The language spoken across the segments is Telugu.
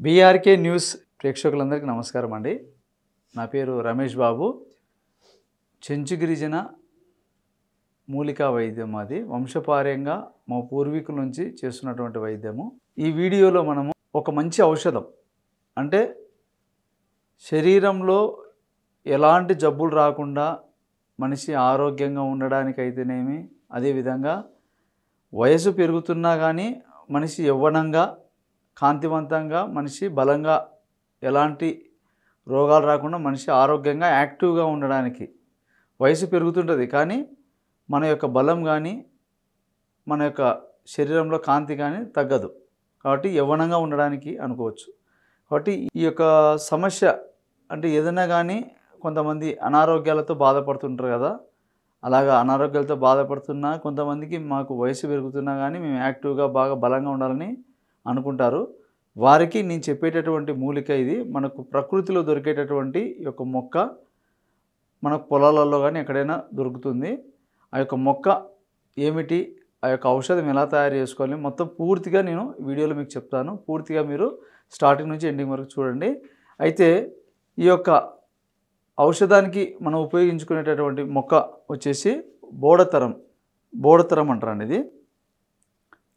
బీఆర్కే న్యూస్ ప్రేక్షకులందరికీ నమస్కారం అండి. నా పేరు రమేష్ బాబు. చెంచు గిరిజన మూలికా వైద్యం, అది వంశపార్యంగా మా పూర్వీకుల నుంచి చేస్తున్నటువంటి వైద్యము. ఈ వీడియోలో మనము ఒక మంచి ఔషధం, అంటే శరీరంలో ఎలాంటి జబ్బులు రాకుండా మనిషి ఆరోగ్యంగా ఉండడానికైతేనేమి, అదేవిధంగా వయసు పెరుగుతున్నా కానీ మనిషి యవ్వనంగా, కాంతివంతంగా, మనిషి బలంగా, ఎలాంటి రోగాలు రాకుండా మనిషి ఆరోగ్యంగా యాక్టివ్గా ఉండడానికి. వయసు పెరుగుతుంటుంది కానీ మన యొక్క బలం కానీ మన యొక్క శరీరంలో కాంతి కానీ తగ్గదు. కాబట్టి యవ్వనంగా ఉండడానికి అనుకోవచ్చు. కాబట్టి ఈ యొక్క సమస్య అంటే ఏదైనా కానీ కొంతమంది అనారోగ్యాలతో బాధపడుతుంటారు కదా. అలాగా అనారోగ్యాలతో బాధపడుతున్నా కొంతమందికి మాకు వయసు పెరుగుతున్నా కానీ మేము యాక్టివ్గా బాగా బలంగా ఉండాలని అనుకుంటారు. వారికి నేను చెప్పేటటువంటి మూలిక ఇది. మనకు ప్రకృతిలో దొరికేటటువంటి ఈ యొక్క మొక్క మనకు పొలాలలో కానీ ఎక్కడైనా దొరుకుతుంది. ఆ యొక్క మొక్క ఏమిటి, ఆ యొక్క ఔషధం ఎలా తయారు చేసుకోవాలి మొత్తం పూర్తిగా నేను వీడియోలో మీకు చెప్తాను. పూర్తిగా మీరు స్టార్టింగ్ నుంచి ఎండింగ్ వరకు చూడండి. అయితే ఈ యొక్క ఔషధానికి మనం ఉపయోగించుకునేటటువంటి మొక్క వచ్చేసి బోడతరం అంటారండి ఇది.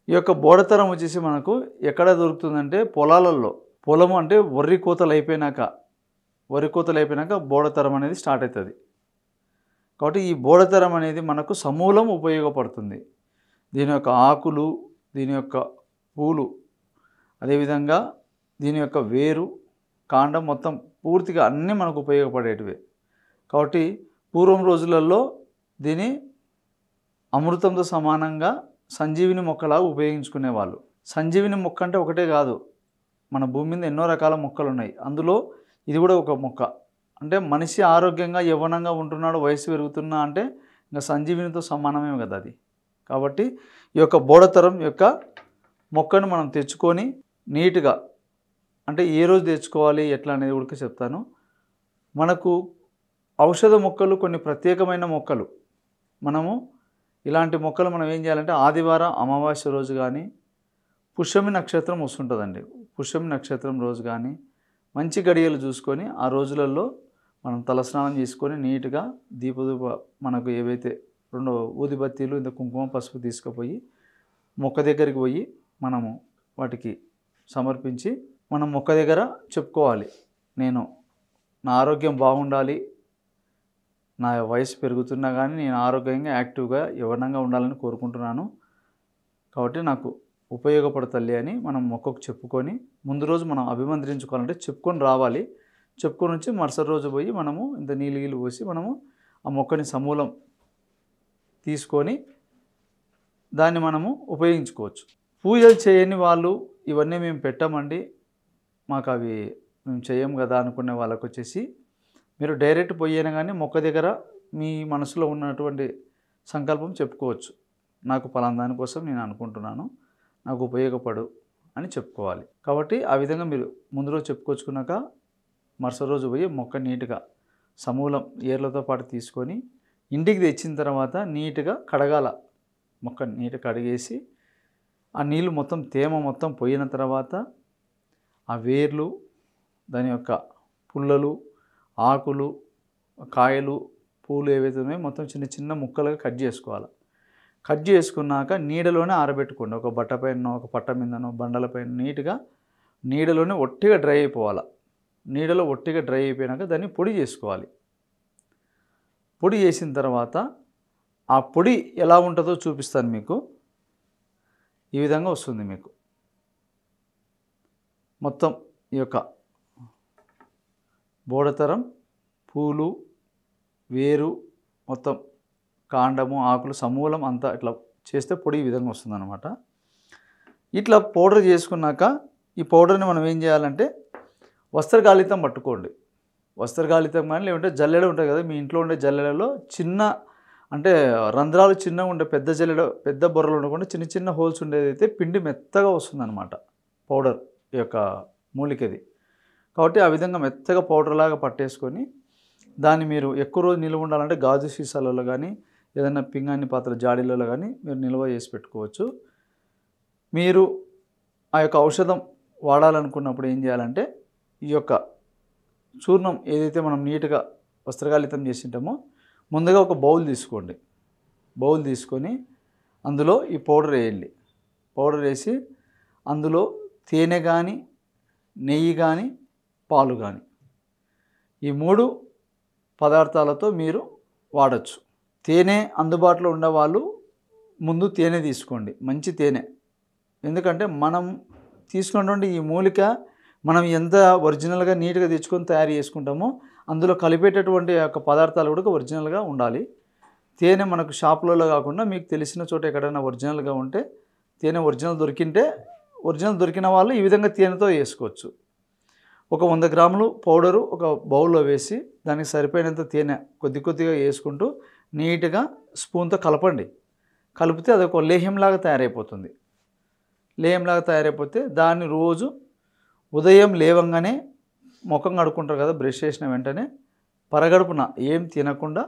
ఈ యొక్క బోడతరం వచ్చేసి మనకు ఎక్కడ దొరుకుతుందంటే పొలాలలో. పొలము అంటే వరి కోతలు అయిపోయినాక బోడతరం అనేది స్టార్ట్ అవుతుంది. కాబట్టి ఈ బోడతరం అనేది మనకు సమూలం ఉపయోగపడుతుంది. దీని యొక్క ఆకులు, దీని యొక్క పూలు, అదేవిధంగా దీని యొక్క వేరు, కాండం మొత్తం పూర్తిగా అన్నీ మనకు ఉపయోగపడేటివే. కాబట్టి పూర్వం రోజులలో దీని అమృతంతో సమానంగా సంజీవిని మొక్కలాగా ఉపయోగించుకునేవాళ్ళు. సంజీవిని మొక్క అంటే ఒకటే కాదు, మన భూమి మీద ఎన్నో రకాల మొక్కలు ఉన్నాయి. అందులో ఇది కూడా ఒక మొక్క. అంటే మనిషి ఆరోగ్యంగా యవ్వనంగా ఉంటున్నాడు, వయసు పెరుగుతున్నా అంటే ఇంకా సంజీవినితో సమానమే కదా అది. కాబట్టి ఈ యొక్క బోడతరం యొక్క మొక్కను మనం తెచ్చుకొని నీట్గా, అంటే ఏ రోజు తెచ్చుకోవాలి ఎట్లా అనేది కూడా చెప్తాను. మనకు ఔషధ మొక్కలు కొన్ని ప్రత్యేకమైన మొక్కలు. మనము ఇలాంటి మొక్కలు మనం ఏం చేయాలంటే ఆదివారం అమావాస్య రోజు కానీ, పుష్యమి నక్షత్రం వస్తుంటుందండి, పుష్యమి నక్షత్రం రోజు కానీ మంచి గడియలు చూసుకొని ఆ రోజులలో మనం తలస్నానం చేసుకొని నీట్గా దీప మనకు ఏవైతే 2 ఊదిబత్తీలు, ఇంత కుంకుమ పసుపు తీసుకుపోయి మొక్క దగ్గరికి పోయి మనము వాటికి సమర్పించి మనం మొక్క దగ్గర చెప్పుకోవాలి, నేను నా ఆరోగ్యం బాగుండాలి, నా వయసు పెరుగుతున్నా కానీ నేను ఆరోగ్యంగా యాక్టివ్గా యవ్వనంగా ఉండాలని కోరుకుంటున్నాను, కాబట్టి నాకు ఉపయోగపడతల్లి అని మనం మొక్కకు చెప్పుకొని ముందు రోజు మనం అభిమంత్రించుకోవాలంటే చెప్పుకొని రావాలి. చెప్పుకొని వచ్చి మరుసటి రోజు పోయి మనము ఇంత నీళ్ళు పోసి మనము ఆ మొక్కని సమూలం తీసుకొని దాన్ని మనము ఉపయోగించుకోవచ్చు. పూజలు చేయని వాళ్ళు ఇవన్నీ మేము పెట్టామండి, మాకు అవి మేము చేయం కదా అనుకునే వాళ్ళకు వచ్చేసి మీరు డైరెక్ట్ పోయినా కానీ మొక్క దగ్గర మీ మనసులో ఉన్నటువంటి సంకల్పం చెప్పుకోవచ్చు. నాకు పలానా దానికోసం నేను అనుకుంటున్నాను, నాకు ఉపయోగపడు అని చెప్పుకోవాలి. కాబట్టి ఆ విధంగా మీరు ముందు రోజు చెప్పుకొచ్చుకున్నాక మరుసటి రోజు పోయి మొక్క నీట్గా సమూలం ఏర్లతో పాటు తీసుకొని ఇంటికి తెచ్చిన తర్వాత నీట్గా కడగాల. మొక్క నీట్గా కడిగేసి ఆ నీళ్ళు మొత్తం తేమ మొత్తం పోయిన తర్వాత ఆ వేర్లు, దాని యొక్క పుల్లలు, ఆకులు, కాయలు, పూలు ఏవైతే ఉన్నాయో మొత్తం చిన్న చిన్న ముక్కలుగా కట్ చేసుకోవాలి. కట్ చేసుకున్నాక నీడలోనే ఆరబెట్టుకోండి. ఒక బట్ట పైన, ఒక పట్ట మీదనో, బండలపైన నీడలోనే ఒట్టిగా డ్రై అయిపోవాలి. నీడలో ఒట్టిగా డ్రై అయిపోయినాక దాన్ని పొడి చేసుకోవాలి. పొడి చేసిన తర్వాత ఆ పొడి ఎలా ఉంటుందో చూపిస్తాను మీకు. ఈ విధంగా వస్తుంది మీకు మొత్తం ఈ యొక్క బోడతరం, పూలు, వేరు, మొత్తం కాండము, ఆకులు, సమూలం అంతా ఇట్లా చేస్తే పొడి ఈ విధంగా వస్తుందన్నమాట. ఇట్లా పౌడర్ చేసుకున్నాక ఈ పౌడర్ని మనం ఏం చేయాలంటే వస్త్రగాళితం పట్టుకోండి. వస్త్రగాళితం కానీ లేదంటే జల్లెడ ఉంటుంది కదా, మీ ఇంట్లో ఉండే జల్లెడలో చిన్న, అంటే రంధ్రాలు చిన్నగా ఉండే పెద్ద జల్లెడ, పెద్ద బొర్రలు ఉండకుండా చిన్న చిన్న హోల్స్ ఉండేదైతే పిండి మెత్తగా వస్తుందన్నమాట పౌడర్ ఈ యొక్క మూలికది. కాబట్టి ఆ విధంగా మెత్తగా పౌడర్ లాగా పట్టేసుకొని దాన్ని మీరు ఎక్కువ రోజు నిల్వ ఉండాలంటే గాజు సీసాలలో కానీ ఏదైనా పింగాణి పాత్ర జాడీలలో కానీ మీరు నిల్వ చేసి పెట్టుకోవచ్చు. మీరు ఆ యొక్క ఔషధం వాడాలనుకున్నప్పుడు ఏం చేయాలంటే ఈ యొక్క చూర్ణం ఏదైతే మనం నీట్గా వస్త్రగాళితం చేసింటామో ముందుగా ఒక బౌల్ తీసుకోండి. బౌల్ తీసుకొని అందులో ఈ పౌడర్ వేయండి. పౌడర్ వేసి అందులో తేనె కానీ, నెయ్యి కానీ, పాలు కానీ ఈ 3 పదార్థాలతో మీరు వాడచ్చు. తేనె అందుబాటులో ఉన్నవాళ్ళు ముందు తేనె తీసుకోండి, మంచి తేనె. ఎందుకంటే మనం తీసుకున్నటువంటి ఈ మూలిక మనం ఎంత ఒరిజినల్గా నీట్గా తెచ్చుకొని తయారు చేసుకుంటామో అందులో కలిపేటటువంటి యొక్క పదార్థాలు కూడా ఒరిజినల్గా ఉండాలి. తేనె మనకు షాపులలో కాకుండా మీకు తెలిసిన చోట ఎక్కడైనా ఒరిజినల్గా ఉంటే తేనె ఒరిజినల్ దొరికిన వాళ్ళు ఈ విధంగా తేనెతో వేసుకోవచ్చు. ఒక 100 గ్రాములు పౌడరు ఒక బౌల్లో వేసి దానికి సరిపోయినంత తేనె కొద్దిగా వేసుకుంటూ నీట్గా స్పూన్తో కలపండి. కలిపితే అది ఒక లేహ్యంలాగా తయారైపోతుంది. లేహ్యంలాగా తయారైపోతే దాన్ని రోజు ఉదయం లేవంగానే ముఖం కడుక్కుంటారు కదా, బ్రష్ చేసిన వెంటనే పరగడుపున ఏం తినకుండా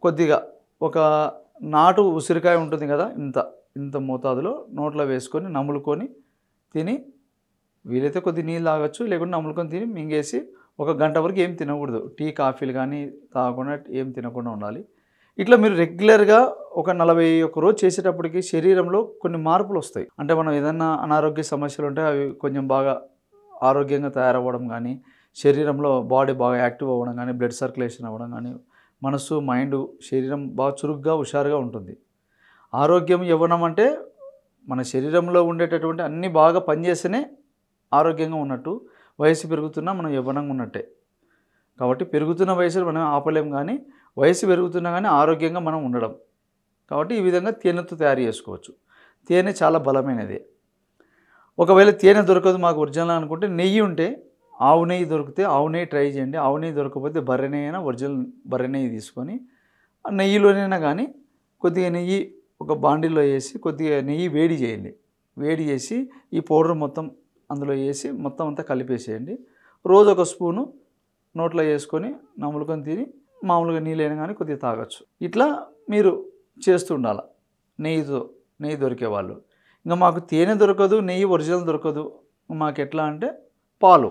కొద్దిగా ఒక నాటు ఉసిరికాయ ఉంటుంది కదా, ఇంత మోతాదులో నోట్లో వేసుకొని నములుకొని తిని, వీలైతే కొద్ది నీళ్ళు తాగొచ్చు, లేకుంటే నములుకొని తిని మింగేసి 1 గంట వరకు ఏం తినకూడదు. టీ కాఫీలు కానీ తాగకుండా ఏం తినకుండా ఉండాలి. ఇట్లా మీరు రెగ్యులర్గా ఒక 41 రోజు చేసేటప్పటికి శరీరంలో కొన్ని మార్పులు వస్తాయి. అంటే మనం ఏదన్నా అనారోగ్య సమస్యలు ఉంటే అవి కొంచెం బాగా ఆరోగ్యంగా తయారవ్వడం కానీ, శరీరంలో బాడీ బాగా యాక్టివ్ అవ్వడం కానీ, బ్లడ్ సర్క్యులేషన్ అవ్వడం కానీ, మనసు మైండ్ శరీరం బాగా చురుగ్గా హుషారుగా ఉంటుంది. ఆరోగ్యం యవ్వనం అంటే మన శరీరంలో ఉండేటటువంటి అన్నీ బాగా పనిచేస్తేనే ఆరోగ్యంగా ఉన్నట్టు. వయసు పెరుగుతున్నా మనం యవ్వనంగా ఉన్నట్టే. కాబట్టి పెరుగుతున్న వయసులో మనం ఆపలేం, కానీ వయసు పెరుగుతున్నా కానీ ఆరోగ్యంగా మనం ఉండడం. కాబట్టి ఈ విధంగా తేనెతో తయారు చేసుకోవచ్చు. తేనె చాలా బలమైనది. ఒకవేళ తేనె దొరకదు మాకు ఒరిజినల్ అనుకుంటే నెయ్యి ఉంటే, ఆవు నెయ్యి దొరికితే ఆవు నెయ్యి ట్రై చేయండి. ఆవు నెయ్యి దొరకకపోతే బర్రె నెయ్యి అయినా ఒరిజినల్ బర్రె నెయ్యి తీసుకొని ఆ నెయ్యిలోనైనా కానీ కొద్దిగా నెయ్యి ఒక బాండిల్లో వేసి కొద్దిగా నెయ్యి వేడి చేయండి. వేడి చేసి ఈ పౌడర్ మొత్తం అందులో వేసి మొత్తం అంతా కలిపేసేయండి. రోజు ఒక స్పూను నోట్లో వేసుకొని నములుకొని తిని మామూలుగా నీళ్ళైనా కానీ కొద్దిగా తాగొచ్చు. ఇట్లా మీరు చేస్తూ ఉండాలి. నెయ్యి దొరికేవాళ్ళు. ఇంకా మాకు తేనె దొరకదు, నెయ్యి ఒరిజినల్ దొరకదు, మాకు ఎట్లా అంటే పాలు,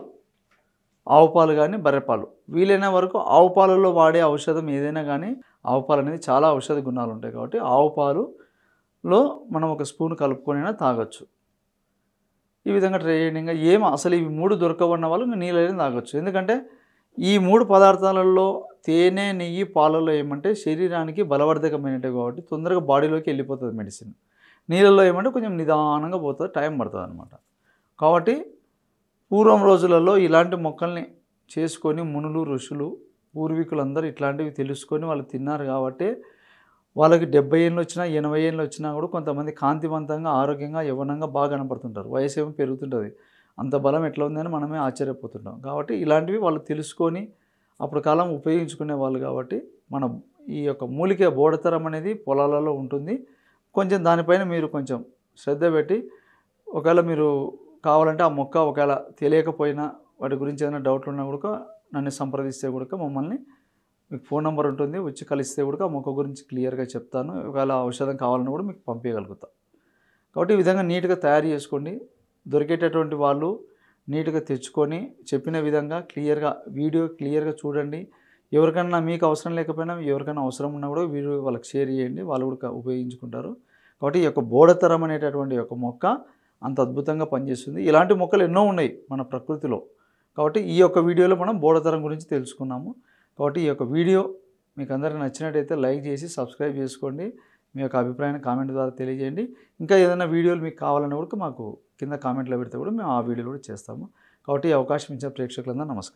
ఆవు పాలు కానీ బర్రెపాలు, వీలైన వరకు ఆవు పాలలో వాడే ఔషధం ఏదైనా కానీ, ఆవు పాలు అనేది చాలా ఔషధ గుణాలు ఉంటాయి కాబట్టి ఆవు పాలులో మనం ఒక స్పూన్ కలుపుకొనైనా తాగొచ్చు. ఈ విధంగా ట్రై చేయండి. ఇంకా అసలు ఇవి 3 దొరకవన్న వాళ్ళు ఇంకా నీళ్ళైనా తాగొచ్చు. ఎందుకంటే ఈ 3 పదార్థాలలో తేనె, నెయ్యి, పాలలో ఏమంటే శరీరానికి బలవర్ధకమైనవి కాబట్టి తొందరగా బాడీలోకి వెళ్ళిపోతుంది మెడిసిన్. నీళ్ళల్లో ఏమంటే కొంచెం నిదానంగా పోతుంది, టైం పడుతుంది అనమాట. కాబట్టి పూర్వం రోజులలో ఇలాంటి మొక్కల్ని చేసుకొని మునులు, ఋషులు, పూర్వీకులందరూ ఇట్లాంటివి తెలుసుకొని వాళ్ళు తిన్నారు కాబట్టి వాళ్ళకి 70 ఏళ్ళు వచ్చినా 80 ఏళ్ళు వచ్చినా కూడా కొంతమంది కాంతివంతంగా, ఆరోగ్యంగా, యవ్వనంగా బాగా కనపడుతుంటారు. వయసు ఏమో పెరుగుతుంటుంది. అంత బలం ఎట్లా ఉందని మనమే ఆశ్చర్యపోతుంటాం. కాబట్టి ఇలాంటివి వాళ్ళు తెలుసుకొని అప్పుడు కాలం ఉపయోగించుకునే వాళ్ళు. కాబట్టి మనం ఈ యొక్క మూలిక బోడతరం అనేది పొలాలలో ఉంటుంది. కొంచెం దానిపైన మీరు కొంచెం శ్రద్ధ పెట్టి, ఒకవేళ మీరు కావాలంటే ఆ మొక్క ఒకవేళ తెలియకపోయినా వాటి గురించి ఏదైనా డౌట్లు ఉన్నా కూడా నన్ను సంప్రదిస్తే కూడా మమ్మల్ని, మీకు ఫోన్ నెంబర్ ఉంటుంది, వచ్చి కలిస్తే కూడా ఆ మొక్క గురించి క్లియర్గా చెప్తాను. ఒకవేళ ఔషధం కావాలన్నా కూడా మీకు పంపించగలుగుతా. కాబట్టి ఈ విధంగా నీట్గా తయారు చేసుకోండి. దొరికేటటువంటి వాళ్ళు నీట్గా తెచ్చుకొని చెప్పిన విధంగా వీడియో క్లియర్గా చూడండి. ఎవరికైనా మీకు అవసరం లేకపోయినా ఎవరికైనా అవసరం ఉన్నా కూడా వీడియో వాళ్ళకి షేర్ చేయండి, వాళ్ళు కూడా ఉపయోగించుకుంటారు. కాబట్టి ఈ యొక్క బోడతరం అనేటటువంటి యొక్క మొక్క అంత అద్భుతంగా పనిచేస్తుంది. ఇలాంటి మొక్కలు ఎన్నో ఉన్నాయి మన ప్రకృతిలో. కాబట్టి ఈ యొక్క వీడియోలో మనం బోడతరం గురించి తెలుసుకున్నాము. కాబట్టి ఈ యొక్క వీడియో మీకు అందరికీ నచ్చినట్టయితే లైక్ చేసి సబ్స్క్రైబ్ చేసుకోండి. మీ యొక్క అభిప్రాయాన్ని కామెంట్ ద్వారా తెలియజేయండి. ఇంకా ఏదైనా వీడియోలు మీకు కావాలన్నా కూడా మాకు కింద కామెంట్లో పెడితే కూడా మేము ఆ వీడియోలు కూడా చేస్తాము. కాబట్టి ఈ అవకాశం ఇచ్చిన ప్రేక్షకులందరూ నమస్కారం.